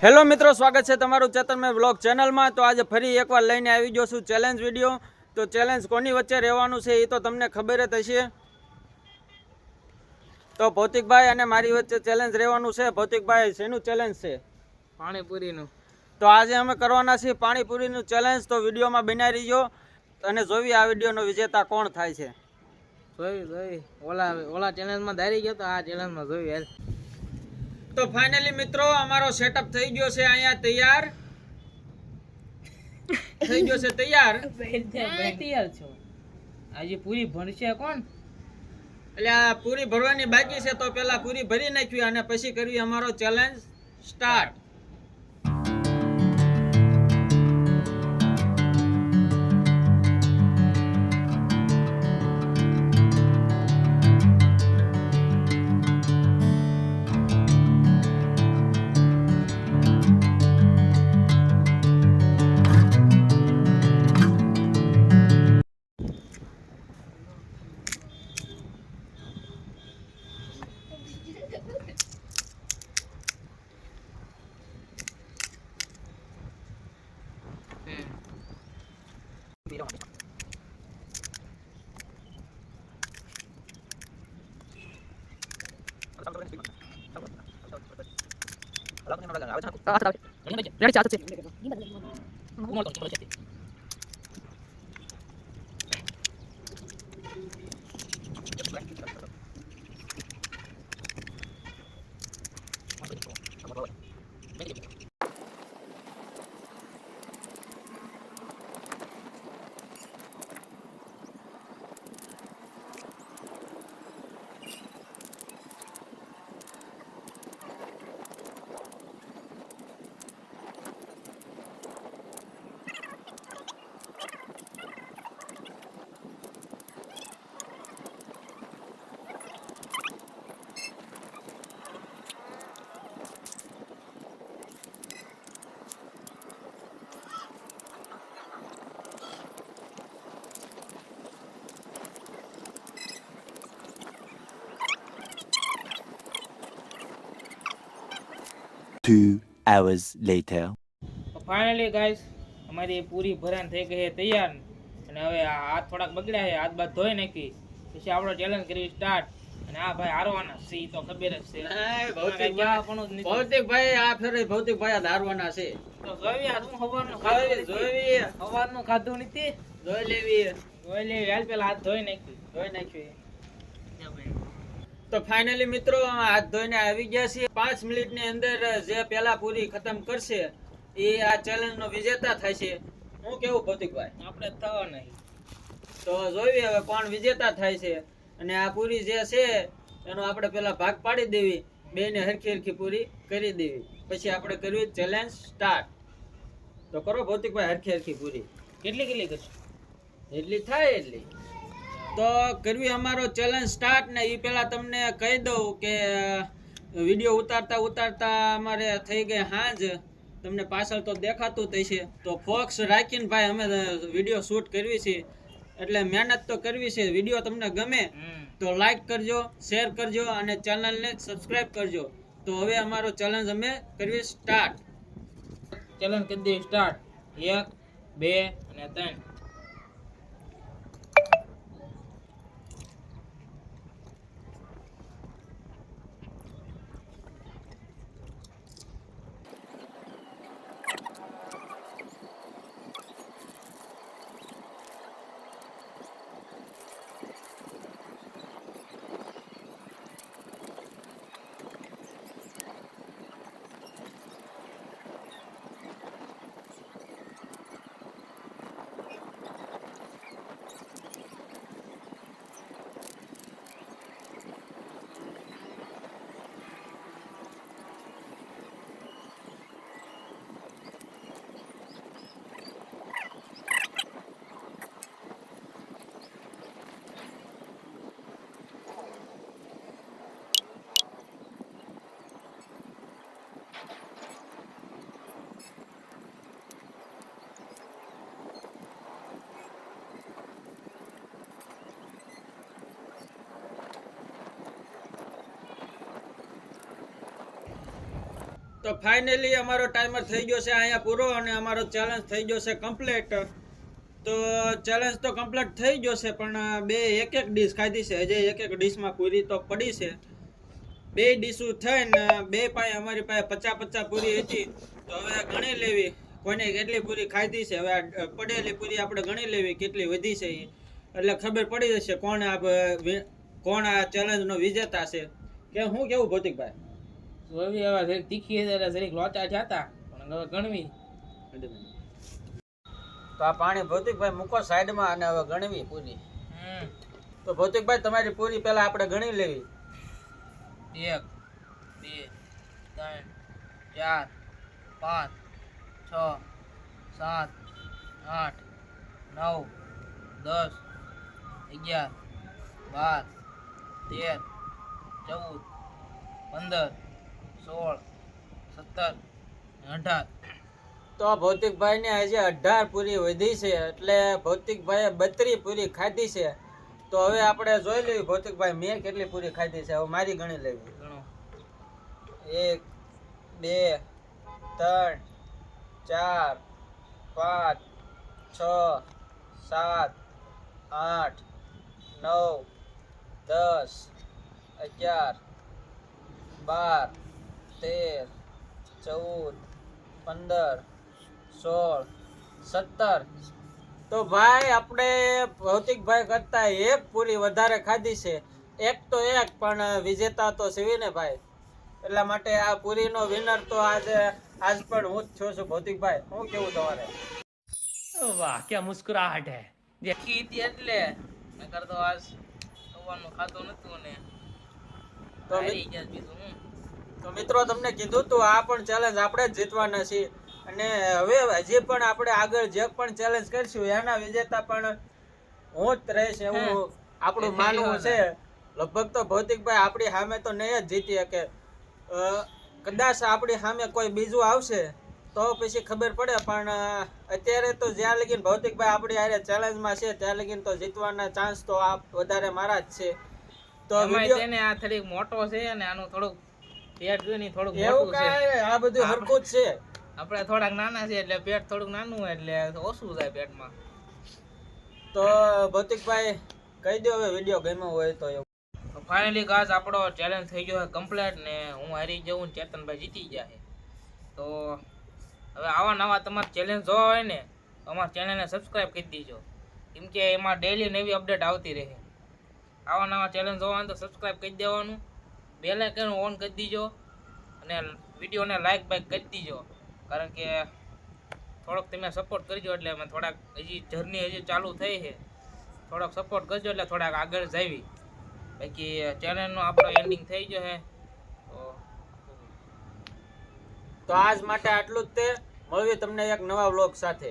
Hello મિત્રો, સ્વાગત છે તમારું ચેતનમય બ્લોગ ચેનલમાં। તો આજે ફરી એકવાર લઈને આવી ગયો છું ચેલેન્જ વિડીયો। તો ચેલેન્જ કોની વચ્ચે રહેવાનું છે એ તો તમને ખબર જ હશે। તો ભૌતિકભાઈ અને મારી વચ્ચે ચેલેન્જ રહેવાનું છે। ભૌતિકભાઈ, શેનું ચેલેન્જ છે? પાણીપુરીનું। તો આજે અમે કરવાના છીએ પાણીપુરીનું ચેલેન્જ। તો વિડીયોમાં બનાવી રહીજો અને જોવી આ વિડીયોનો વિજેતા કોણ થાય છે। જોઈ ઓલા ચેલેન્જમાં ધારી ગયો તો આ ચેલેન્જમાં જોઈ યાર। તો ફાઇનલી મિત્રો અમારો સેટઅપ થઈ ગયો છે, અહીંયા તૈયાર થઈ ગયો છે તૈયાર છો આજે પૂરી ભરશે કોણ? એટલે આ પૂરી ભરવાની બાકી છે, તો પેલા પૂરી ભરી નાખવી અને પછી કરવી અમારો challenge start. Two hours later. Finally guys અમારી પૂરી ભરાણ થઈ ગઈ છે તૈયાર, અને હવે આ હાથ થોડાક બગડ્યા છે, હાથ બાદ ધોઈ નાખી પછી આપણો ચેલેન્જ કરી સ્ટાર્ટ। અને આ ભાઈ હારવાના છે ઈ તો ખબર જ છે। ભૌતિકભાઈ આ ફેરે ભૌતિકભાઈ હારવાના છે। તો જોઈ આ હું હવારનું ખાધું નથી, જોઈ લેવી હાલ પેલા હાથ ધોઈ નાખી। તો ફાઇનલી મિત્રો હાથ ધોઈને આવી ગયા છીએ। 5 મિનિટની અંદર જે પેલા પૂરી ખતમ કરશે એ આ ચેલેન્જ નો વિજેતા થાય છે। હું કેવું ભૌતિકભાઈ? આપણે થવા નહીં તો જોઈએ હવે કોણ વિજેતા થાય છે। અને આ પૂરી જે છે એનો આપણે પેલા ભાગ પાડી દેવી, બેને હરખી હરખી પૂરી કરી દેવી, પછી આપણે કરવી ચેલેન્જ સ્ટાર્ટ। તો કરો ભૌતિકભાઈ હરખી હરખી પૂરી। કેટલી કરશું? એટલી થાય એટલી તો કરવી અમારો ચેલેન્જ સ્ટાર્ટ। ને એ પેલા તમને કહી દઉં કે વિડીયો ઉતારતા અમારે થઈ ગઈ સાંજ, તમને પાછળ તો દેખાતું જ હશે। તો ફોક્સ રાખીને ભાઈ અમે વિડીયો શૂટ કરવી છે, એટલે મહેનત તો કરવી છે। વિડીયો તમને ગમે તો લાઈક કરજો, શેર કરજો અને ચેનલને સબસ્ક્રાઇબ કરજો। તો હવે અમારો ચેલેન્જ અમે કરવી સ્ટાર્ટ। ચેલેન્જ કરી દઈએ સ્ટાર્ટ। 1 2 અને 3। તો ફાઇનલી અમારો ટાઈમર થઈ ગયો છે અહીંયા પૂરો અને અમારો ચેલેન્જ થઈ ગયો છે કમ્પ્લીટ. તો ચેલેન્જ તો કમ્પ્લીટ થઈ ગયો છે પણ બે એક ડીશ ખાધી છે. હજી એક ડીશમાં પૂરી તો પડી છે. બે ડીશો થઈને બે પાસે અમારી પાસે 50-50 પૂરી હતી. તો હવે ગણી લેવી કોઈને કેટલી પૂરી ખાધી છે. હવે પડેલી પૂરી આપણે ગણી લેવી કેટલી વધી છે એટલે ખબર પડી જશે કોણ આ ચેલેન્જનો વિજેતા છે. કે હું કેવું ભૌતિકભાઈ? જોવી હવે જરીક તીખી હતી એટલે જરીક લોચા થયા પણ હવે ગણવી. તો આ પાણી ભૌતિકભાઈ મૂકો સાઈડમાં અને હવે ગણવી પૂરી. તો ભૌતિકભાઈ તમારી પૂરી પહેલા આપણે ગણી લેવી. 1 2 3 4 5 6 7 8 9 10 11 12 13 14 15 16 17 18. તો ભૌતિકભાઈ ને હજી 18 પૂરી વધી છે એટલે ભૌતિકભાઈએ 32 પૂરી ખાધી છે. તો હવે આપણે જોઈ લેવી ભૌતિકભાઈ મેં કેટલી પૂરી ખાધી છે. હવે મારી ગણી લેવી. ગણો. 1 2 3 4 5 6 7 8 9 10 11 12 13 14 15 16 17. તો ભાઈ આપણે ભૌતિકભાઈ કરતા એક પૂરી વધારે ખાધી છે. એક તો એક પણ વિજેતા તો છે ને ભાઈ. એટલા માટે આ પૂરીનો વિનર તો આજ પણ હું જ છું ભૌતિકભાઈ. શું કેવું તમારે? વાહ ક્યાં મુસ્કરાહટ હે. દેખી હતી એટલે નકર તો આજ સવારનું ખાતું નતું ને તો હારી ગયા બીજું હું. તો મિત્રો તમને કીધું તું આ પણ ચેલેન્જ આપણે જ જીતવાના છીએ અને હવે હજી પણ આપણે આગળ જે પણ ચેલેન્જ કરશું એના વિજેતા પણ હું જ રહીશ એવું આપણું માનવું છે. લગભગ તો ભૌતિકભાઈ આપણી સામે તો નહીં જ જીતી શકે. કદાચ આપણી સામે કોઈ બીજું આવશે તો પછી ખબર પડે પણ અત્યારે તો જ્યાં લગીન ભૌતિકભાઈ આપણી હારે ચેલેન્જમાં છે ત્યાં લગીન તો જીતવાના ચાન્સ તો આ વધારે મારા જ છે. તો તેને આ થોડીક મોટો છે અને આનું થોડુંક પેટ જોઈ ને થોડુંક એવું મોટું છે. કાંઈ આ બધું હરખું જ છે. આપણે થોડાક નાના છે એટલે પેટ થોડુંક નાનું હોય એટલે ઓછું જાય પેટમાં. તો ભૌતિકભાઈ કહી દો હવે વિડીયો ગમ્યો હોય તો. એવું ફાઇનલી ગાઈસ આપણો ચેલેન્જ થઈ ગયો છે કમ્પ્લીટ ને હું હારી જાઉં ચેતનભાઈ જીતી ગયા છે. તો હવે આવા નવા તમારે ચેલેન્જ જોવા હોય ને તો અમારા ચેનલને સબસ્ક્રાઇબ કરી દેજો કેમ કે એમાં ડેઈલી નવી અપડેટ આવતી રહે. આવા નવા ચેલેન્જ જોવા હોય તો સબસ્ક્રાઇબ કરી દેવાનું, બેલ આઇકન ઓન કરી દીજો અને વિડીયોને લાઈક બાઈક કરી દીજો કારણ કે થોડોક તમે સપોર્ટ કરજો એટલે અમે થોડાક હજી જર્ની હજી ચાલુ થઈ છે. થોડોક સપોર્ટ કરજો એટલે થોડાક આગળ જાવી. બાકી ચેનલનો આપણો એન્ડિંગ થઈ ગયો છે. તો આજ માટે આટલું જ તે. મળીએ તમને એક નવા વ્લોગ સાથે.